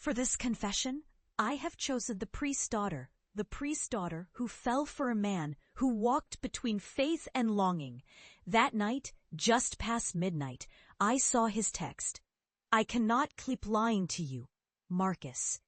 For this confession, I have chosen the priest's daughter who fell for a man who walked between faith and longing. That night, just past midnight, I saw his text. I cannot keep lying to you, Marcus.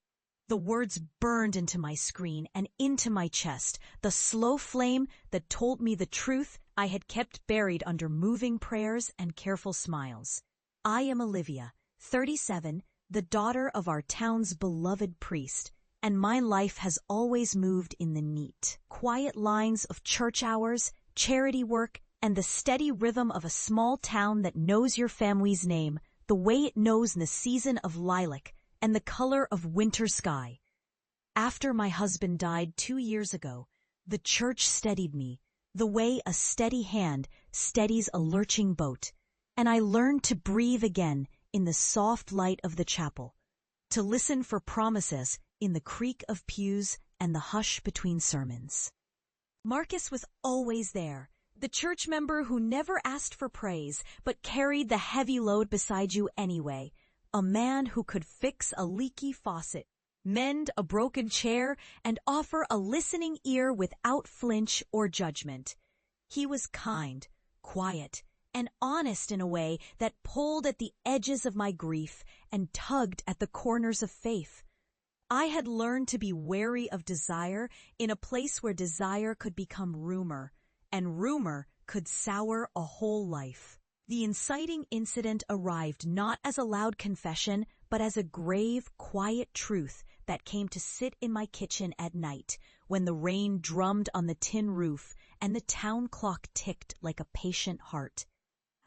The words burned into my screen and into my chest, the slow flame that told me the truth I had kept buried under moving prayers and careful smiles. I am Olivia, 37, the daughter of our town's beloved priest, and my life has always moved in the neat, quiet lines of church hours, charity work, and the steady rhythm of a small town that knows your family's name, the way it knows in the season of lilac and the color of winter sky. After my husband died 2 years ago, the church steadied me, the way a steady hand steadies a lurching boat, and I learned to breathe again in the soft light of the chapel, to listen for promises in the creak of pews and the hush between sermons. Marcus was always there, the church member who never asked for praise but carried the heavy load beside you anyway, a man who could fix a leaky faucet, mend a broken chair, and offer a listening ear without flinch or judgment. He was kind, quiet, and honest in a way that pulled at the edges of my grief and tugged at the corners of faith. I had learned to be wary of desire in a place where desire could become rumor, and rumor could sour a whole life. The inciting incident arrived not as a loud confession, but as a grave, quiet truth that came to sit in my kitchen at night when the rain drummed on the tin roof and the town clock ticked like a patient heart.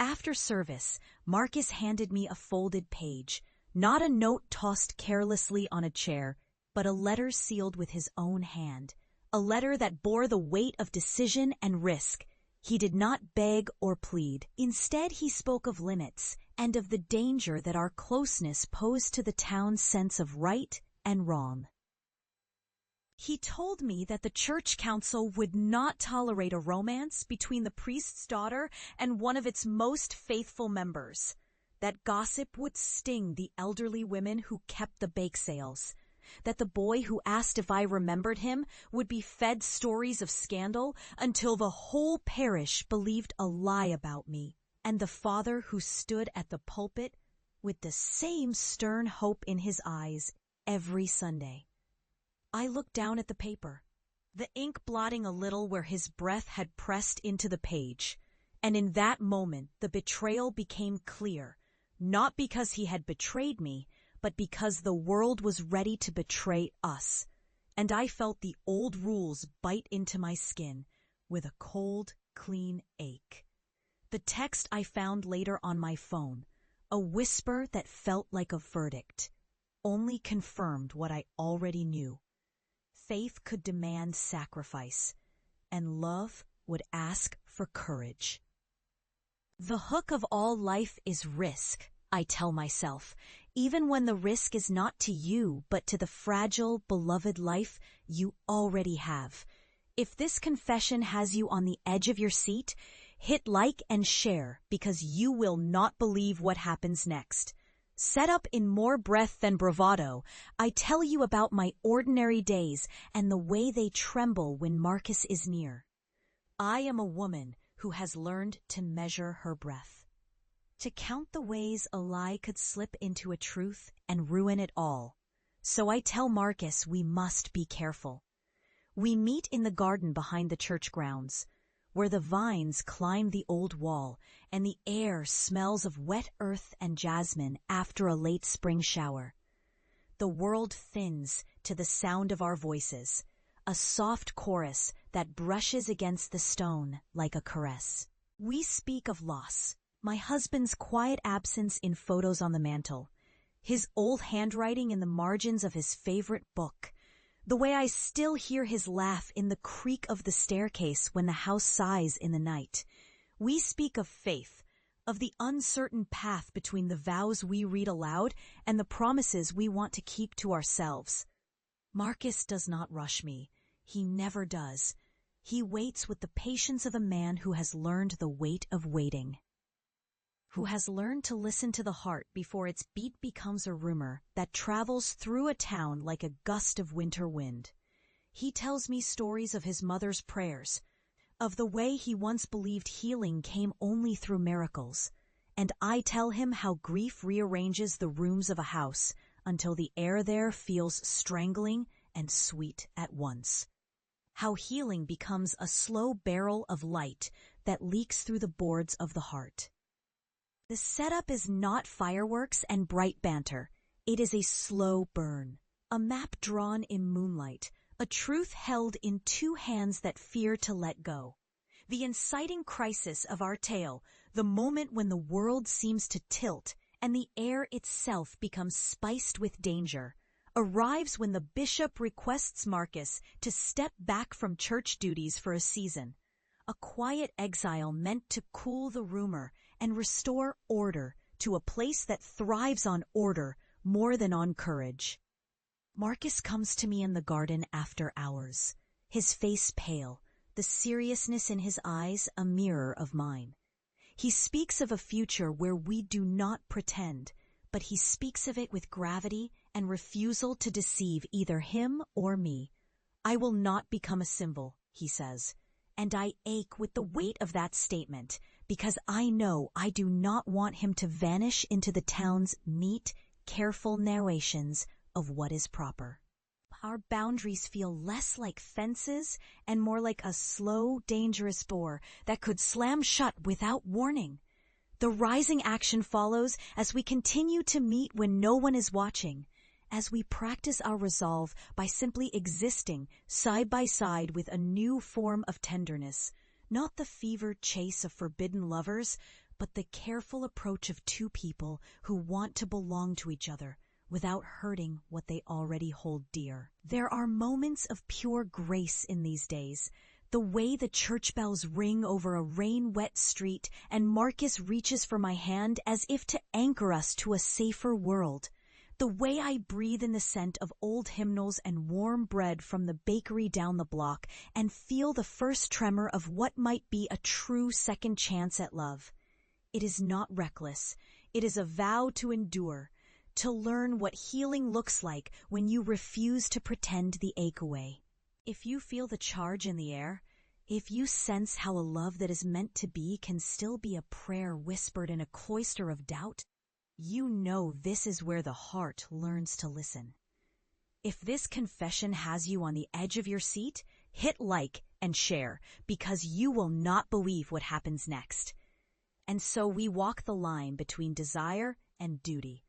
After service, Marcus handed me a folded page, not a note tossed carelessly on a chair, but a letter sealed with his own hand, a letter that bore the weight of decision and risk. He did not beg or plead. Instead, he spoke of limits and of the danger that our closeness posed to the town's sense of right and wrong. He told me that the church council would not tolerate a romance between the priest's daughter and one of its most faithful members, that gossip would sting the elderly women who kept the bake sales, that the boy who asked if I remembered him would be fed stories of scandal until the whole parish believed a lie about me, and the father who stood at the pulpit with the same stern hope in his eyes every Sunday. I looked down at the paper, the ink blotting a little where his breath had pressed into the page, and in that moment the betrayal became clear, not because he had betrayed me, but because the world was ready to betray us, and I felt the old rules bite into my skin with a cold, clean ache. The text I found later on my phone, a whisper that felt like a verdict, only confirmed what I already knew. Faith could demand sacrifice, and love would ask for courage. The hook of all life is risk, I tell myself, even when the risk is not to you, but to the fragile, beloved life you already have. If this confession has you on the edge of your seat, hit like and share because you will not believe what happens next. Set up in more breath than bravado, I tell you about my ordinary days and the way they tremble when Marcus is near. I am a woman who has learned to measure her breath, to count the ways a lie could slip into a truth and ruin it all. So I tell Marcus we must be careful. We meet in the garden behind the church grounds, where the vines climb the old wall and the air smells of wet earth and jasmine after a late spring shower. The world thins to the sound of our voices, a soft chorus that brushes against the stone like a caress. We speak of loss, my husband's quiet absence in photos on the mantel, his old handwriting in the margins of his favorite book, the way I still hear his laugh in the creak of the staircase when the house sighs in the night. We speak of faith, of the uncertain path between the vows we read aloud and the promises we want to keep to ourselves. Marcus does not rush me. He never does. He waits with the patience of a man who has learned the weight of waiting. who has learned to listen to the heart before its beat becomes a rumor that travels through a town like a gust of winter wind. He tells me stories of his mother's prayers, of the way he once believed healing came only through miracles, and I tell him how grief rearranges the rooms of a house until the air there feels strangling and sweet at once. How healing becomes a slow barrel of light that leaks through the boards of the heart. The setup is not fireworks and bright banter. It is a slow burn, a map drawn in moonlight, a truth held in two hands that fear to let go. The inciting crisis of our tale, the moment when the world seems to tilt and the air itself becomes spiced with danger, arrives when the bishop requests Marcus to step back from church duties for a season, a quiet exile meant to cool the rumor and restore order to a place that thrives on order more than on courage. Marcus comes to me in the garden after hours, his face pale, the seriousness in his eyes a mirror of mine. He speaks of a future where we do not pretend, but he speaks of it with gravity and refusal to deceive either him or me. I will not become a symbol, he says, and I ache with the weight of that statement because I know I do not want him to vanish into the town's neat, careful narrations of what is proper. Our boundaries feel less like fences and more like a slow, dangerous door that could slam shut without warning. The rising action follows as we continue to meet when no one is watching, as we practice our resolve by simply existing side by side with a new form of tenderness, not the fevered chase of forbidden lovers, but the careful approach of two people who want to belong to each other without hurting what they already hold dear. There are moments of pure grace in these days, the way the church bells ring over a rain-wet street and Marcus reaches for my hand as if to anchor us to a safer world. The way I breathe in the scent of old hymnals and warm bread from the bakery down the block and feel the first tremor of what might be a true second chance at love. It is not reckless. It is a vow to endure, to learn what healing looks like when you refuse to pretend the ache away. If you feel the charge in the air, if you sense how a love that is meant to be can still be a prayer whispered in a cloister of doubt, you know this is where the heart learns to listen. If this confession has you on the edge of your seat, hit like and share because you will not believe what happens next. And so we walk the line between desire and duty.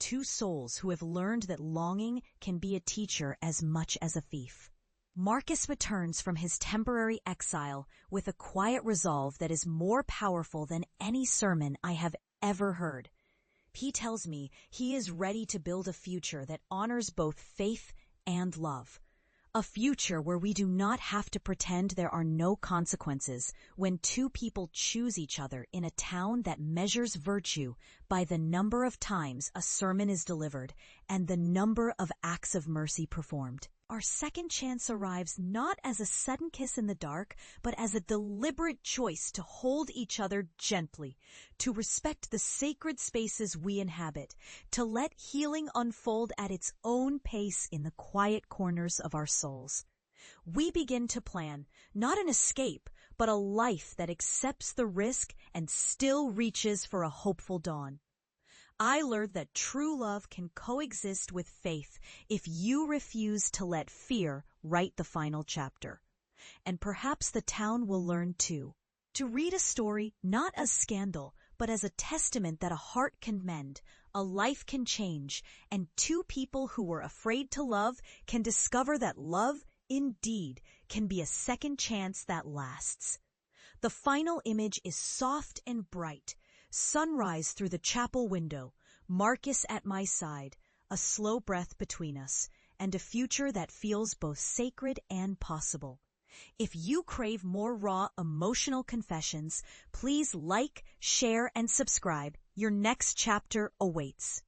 Two souls who have learned that longing can be a teacher as much as a thief. Marcus returns from his temporary exile with a quiet resolve that is more powerful than any sermon I have ever heard. He tells me he is ready to build a future that honors both faith and love. A future where we do not have to pretend there are no consequences when two people choose each other in a town that measures virtue by the number of times a sermon is delivered and the number of acts of mercy performed. Our second chance arrives not as a sudden kiss in the dark, but as a deliberate choice to hold each other gently, to respect the sacred spaces we inhabit, to let healing unfold at its own pace in the quiet corners of our souls. We begin to plan, not an escape, but a life that accepts the risk and still reaches for a hopeful dawn. I learned that true love can coexist with faith if you refuse to let fear write the final chapter. And perhaps the town will learn too. To read a story not as scandal, but as a testament that a heart can mend, a life can change, and two people who were afraid to love can discover that love, indeed, can be a second chance that lasts. The final image is soft and bright. Sunrise through the chapel window, Marcus at my side, a slow breath between us, and a future that feels both sacred and possible. If you crave more raw, emotional confessions, please like, share, and subscribe. Your next chapter awaits.